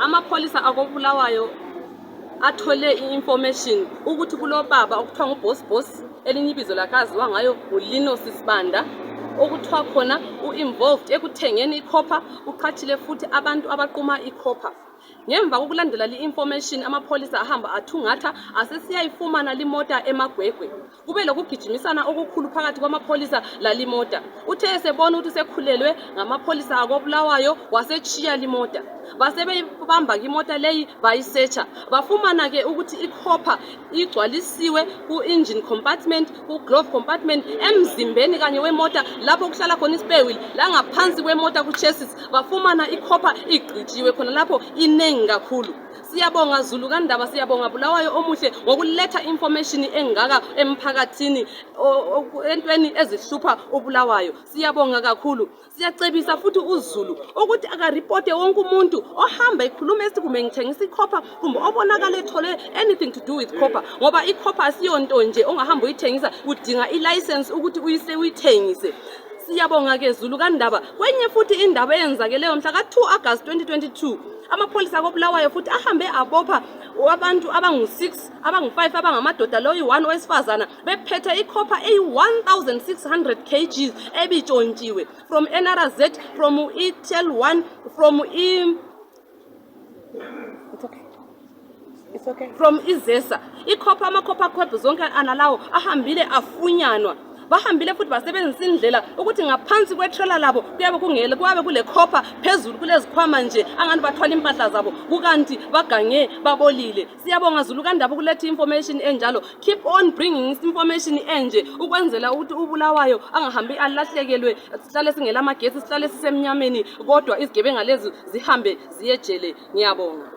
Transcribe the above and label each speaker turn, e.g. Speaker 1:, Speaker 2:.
Speaker 1: Amapholisa koBulawayo athole i-information ukuthi kulobaba okuthiwa nguboss elinye ibizo lakaziwa ngayo nguLinos Sibanda okuthiwa khona u-involved ekuthengeni ikhopha, uqhathile futhi abantu abaquma ikhopha. Ngemva kokulandela li-information amapholisa ahamba athungatha asesiyayifumana leMota eMagwegwe. Kube lokugijimisana okukhulu phakathi kwamapholisa lalimota. Uthe esebona ukuthi sekhulelwe ngamapholisa koBulawayo wasetshiya leMota. Basebeyibamba imota leyi bayisearcha. Bafumana ke ukuthi ikhopha igcwalisiwe ku-engine compartment, ku-glove compartment, emzimbeni kanye wemota lapho kuhlala khona i-spare wheel la ngaphansi kwemota ku-chassis. Bafumana ikhopha igqitshiwe khona lapho inengi kakhulu. Siyabonga Zulu kaNdaba, siyabonga Bulawayo omuhle ngokuletha information engaka emphakathini entweni ezihlupha uBulawayo. Siyabonga kakhulu. Siyacebisa futhi uZulu ukuthi akaripote wonke umuntu ohamba ekhuluma esikume ngithengisa ikhopha kumbe obonakala ethole anything to do with copper, ngoba ikhopha asiyonto nje ongahamba uyithengisa, udinga i-license ukuthi uyithengise. Siyabonga ke Zulu kaNdaba. Kwenye futhi indaba eyenzakeleyo mhla ka-2 August 2022 amapholisa koBulawayo futhi ahambe abopha abantu abangu-6 abangu-5 abangamadoda loyi 1 owesifazana bephethe ikhopha eyi-1600 kg ebitshontshiwe from NRZ, from ETL1, from from izesa. Ikhopha amakhopha khopha zonke analawo ahambile afunyanwa. Bahambile futhi basebenzisa indlela ukuthi ngaphansi kwetrailer labo kuyabe kule khopha, phezulu kulezikhwama nje angani bathwala impahla zabo kukanti bagange babolile. Siyabonga Zulu kaNdaba ukuletha information enjalo. Keep on bringing information enje ukwenzela ukuthi uBulawayo angahambi alahlekelwe, sihlale singela magesi, sihlale sisemnyameni kodwa izigebenga lezi zihambe ziyejele. Ngiyabonga.